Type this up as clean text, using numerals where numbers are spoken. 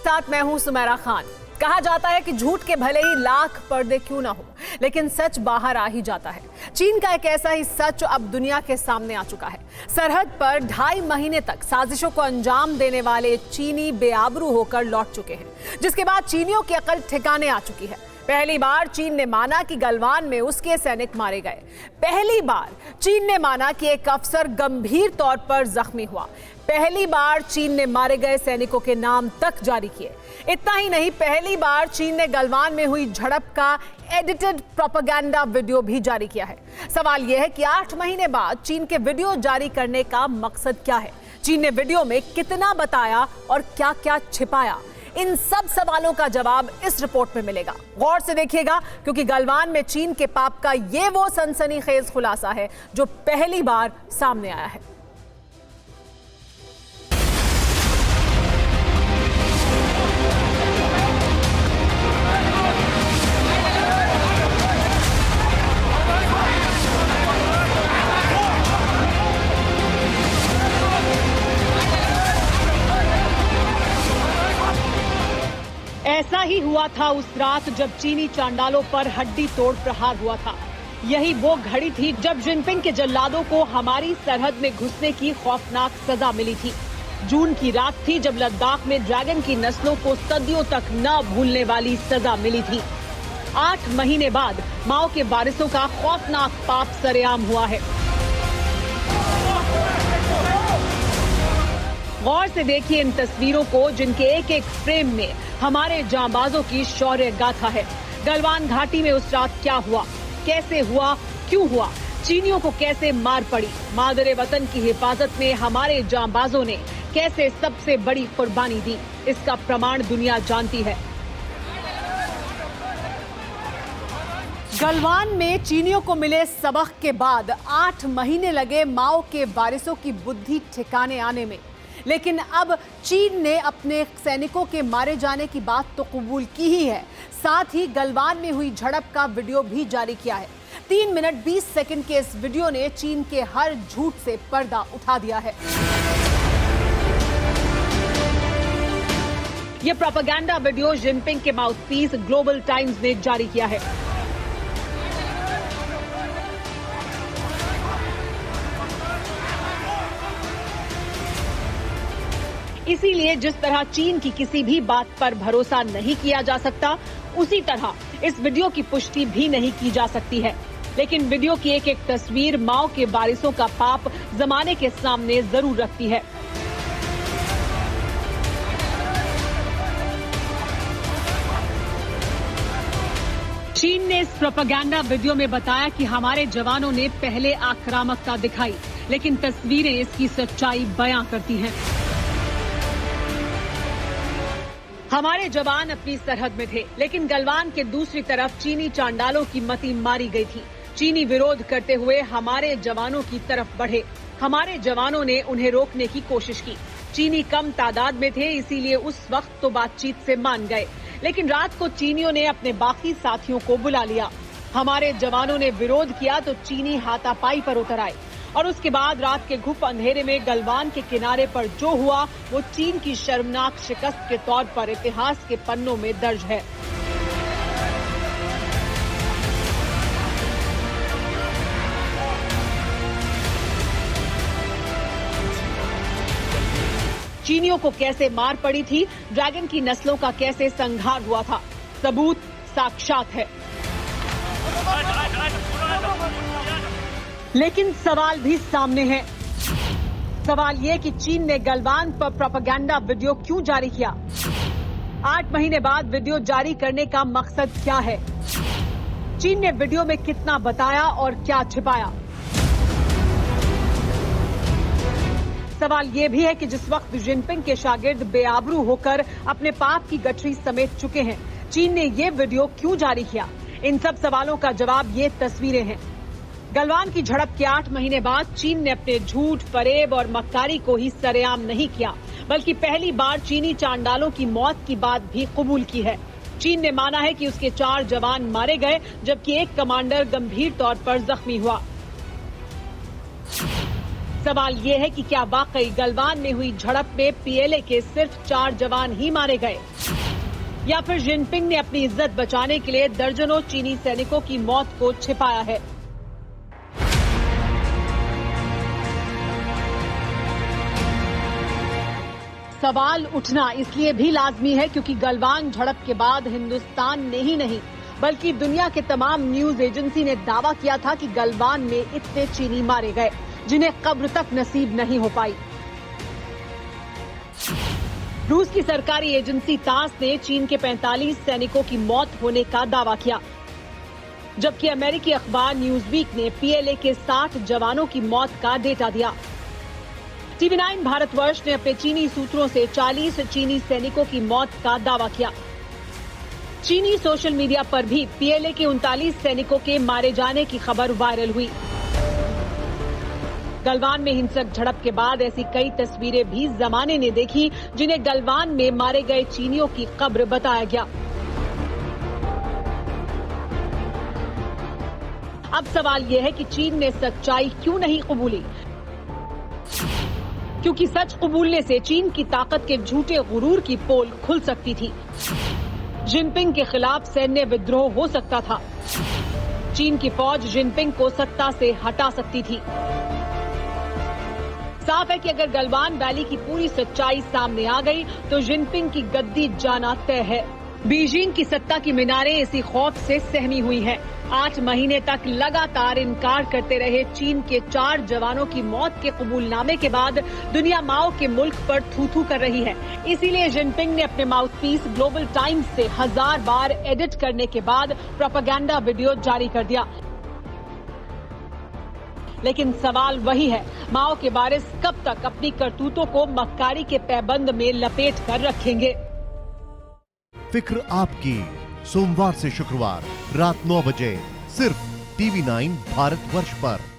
साथ मैं हूं सुमेरा खान। कहा जाता है कि झूठ के भले ही लाख पर्दे क्यों ना हो, लेकिन सच बाहर आ ही जाता है। चीन का एक ऐसा ही सच अब दुनिया के सामने आ चुका है। सरहद पर 2.5 महीने तक साजिशों को अंजाम देने वाले चीनी बेआबरू होकर लौट चुके हैं, जिसके बाद चीनियों की अकल ठिकाने आ चुकी है। पहली बार चीन ने माना कि गलवान में उसके सैनिक मारे गए। पहली बार चीन ने माना कि एक अफसर गंभीर तौर पर जख्मी हुआ। पहली बार चीन ने मारे गए सैनिकों के नाम तक जारी किए। इतना ही नहीं, पहली बार चीन ने गलवान में हुई झड़प का एडिटेड प्रोपेगेंडा वीडियो भी जारी किया है। सवाल यह है कि 8 महीने बाद चीन के वीडियो जारी करने का मकसद क्या है? चीन ने वीडियो में कितना बताया और क्या क्या छिपाया? इन सब सवालों का जवाब इस रिपोर्ट में मिलेगा। गौर से देखिएगा, क्योंकि गलवान में चीन के पाप का ये वो सनसनीखेज खुलासा है जो पहली बार सामने आया है। ऐसा ही हुआ था उस रात जब चीनी चांडालों पर हड्डी तोड़ प्रहार हुआ था। यही वो घड़ी थी जब जिनपिंग के जल्लादों को हमारी सरहद में घुसने की खौफनाक सजा मिली थी। जून की रात थी जब लद्दाख में ड्रैगन की नस्लों को सदियों तक न भूलने वाली सजा मिली थी। 8 महीने बाद माओ के वारिसों का खौफनाक पाप सरेआम हुआ है। गौर से देखिए इन तस्वीरों को, जिनके एक एक फ्रेम में हमारे जांबाजों की शौर्य गाथा है। गलवान घाटी में उस रात क्या हुआ, कैसे हुआ, क्यों हुआ, चीनियों को कैसे मार पड़ी, मादरे वतन की हिफाजत में हमारे जांबाजों ने कैसे सबसे बड़ी कुर्बानी दी, इसका प्रमाण दुनिया जानती है। गलवान में चीनियों को मिले सबक के बाद 8 महीने लगे माओ के वारिसों की बुद्धि ठिकाने आने में, लेकिन अब चीन ने अपने सैनिकों के मारे जाने की बात तो कबूल की ही है, साथ ही गलवान में हुई झड़प का वीडियो भी जारी किया है। 3 मिनट 20 सेकंड के इस वीडियो ने चीन के हर झूठ से पर्दा उठा दिया है। यह प्रोपेगेंडा वीडियो जिनपिंग के माउथपीस ग्लोबल टाइम्स ने जारी किया है। इसीलिए जिस तरह चीन की किसी भी बात पर भरोसा नहीं किया जा सकता, उसी तरह इस वीडियो की पुष्टि भी नहीं की जा सकती है। लेकिन वीडियो की एक एक तस्वीर माओ के वारिसों का पाप जमाने के सामने जरूर रखती है। चीन ने इस प्रोपेगेंडा वीडियो में बताया कि हमारे जवानों ने पहले आक्रामकता दिखाई, लेकिन तस्वीरें इसकी सच्चाई बयां करती हैं। हमारे जवान अपनी सरहद में थे, लेकिन गलवान के दूसरी तरफ चीनी चांडालों की मती मारी गई थी। चीनी विरोध करते हुए हमारे जवानों की तरफ बढ़े। हमारे जवानों ने उन्हें रोकने की कोशिश की। चीनी कम तादाद में थे, इसीलिए उस वक्त तो बातचीत से मान गए, लेकिन रात को चीनियों ने अपने बाकी साथियों को बुला लिया। हमारे जवानों ने विरोध किया तो चीनी हाथापाई पर उतर आए, और उसके बाद रात के घुप अंधेरे में गलवान के किनारे पर जो हुआ वो चीन की शर्मनाक शिकस्त के तौर पर इतिहास के पन्नों में दर्ज है। चीनियों को कैसे मार पड़ी थी, ड्रैगन की नस्लों का कैसे संहार हुआ था, सबूत साक्षात है। लेकिन सवाल भी सामने है। सवाल ये कि चीन ने गलवान पर प्रोपेगेंडा वीडियो क्यों जारी किया? 8 महीने बाद वीडियो जारी करने का मकसद क्या है? चीन ने वीडियो में कितना बताया और क्या छिपाया? सवाल ये भी है कि जिस वक्त जिनपिंग के शागिर्द बेआबरू होकर अपने पाप की गठरी समेट चुके हैं, चीन ने ये वीडियो क्यों जारी किया? इन सब सवालों का जवाब ये तस्वीरें हैं। गलवान की झड़प के 8 महीने बाद चीन ने अपने झूठ, फरेब और मक्कारी को ही सरेआम नहीं किया, बल्कि पहली बार चीनी चांडालों की मौत की बात भी कबूल की है। चीन ने माना है कि उसके 4 जवान मारे गए, जबकि एक कमांडर गंभीर तौर पर जख्मी हुआ। सवाल ये है कि क्या वाकई गलवान में हुई झड़प में पीएलए के सिर्फ 4 जवान ही मारे गए? या फिर जिनपिंग ने अपनी इज्जत बचाने के लिए दर्जनों चीनी सैनिकों की मौत को छिपाया है? सवाल उठना इसलिए भी लाजमी है क्योंकि गलवान झड़प के बाद हिंदुस्तान ने ही नहीं बल्कि दुनिया के तमाम न्यूज एजेंसी ने दावा किया था कि गलवान में इतने चीनी मारे गए जिन्हें कब्र तक नसीब नहीं हो पाई। रूस की सरकारी एजेंसी तास ने चीन के 45 सैनिकों की मौत होने का दावा किया, जबकि अमेरिकी अखबार न्यूज़वीक ने पीएलए के 60 जवानों की मौत का डेटा दिया। टीवी9 भारतवर्ष ने अपने चीनी सूत्रों से 40 चीनी सैनिकों की मौत का दावा किया। चीनी सोशल मीडिया पर भी पीएलए के 39 सैनिकों के मारे जाने की खबर वायरल हुई। गलवान में हिंसक झड़प के बाद ऐसी कई तस्वीरें भी जमाने ने देखी जिन्हें गलवान में मारे गए चीनियों की कब्र बताया गया। अब सवाल यह है कि चीन ने सच्चाई क्यों नहीं कबूली, क्योंकि सच कबूलने से चीन की ताकत के झूठे गुरूर की पोल खुल सकती थी। जिनपिंग के खिलाफ सैन्य विद्रोह हो सकता था। चीन की फौज जिनपिंग को सत्ता से हटा सकती थी। साफ है कि अगर गलवान वैली की पूरी सच्चाई सामने आ गई तो जिनपिंग की गद्दी जाना तय है। बीजिंग की सत्ता की मीनारें इसी खौफ से सहमी हुई हैं। 8 महीने तक लगातार इनकार करते रहे चीन के 4 जवानों की मौत के कबूलनामे के बाद दुनिया माओ के मुल्क पर थू-थू कर रही है। इसीलिए जिनपिंग ने अपने माउथपीस ग्लोबल टाइम्स से 1000 बार एडिट करने के बाद प्रोपेगेंडा वीडियो जारी कर दिया। लेकिन सवाल वही है, माओ के वारिस कब तक अपनी करतूतों को मक्कारी के पैबंद में लपेट कर रखेंगे? फिक्र आपकी, सोमवार से शुक्रवार रात 9 बजे सिर्फ टीवी9 भारतवर्ष पर।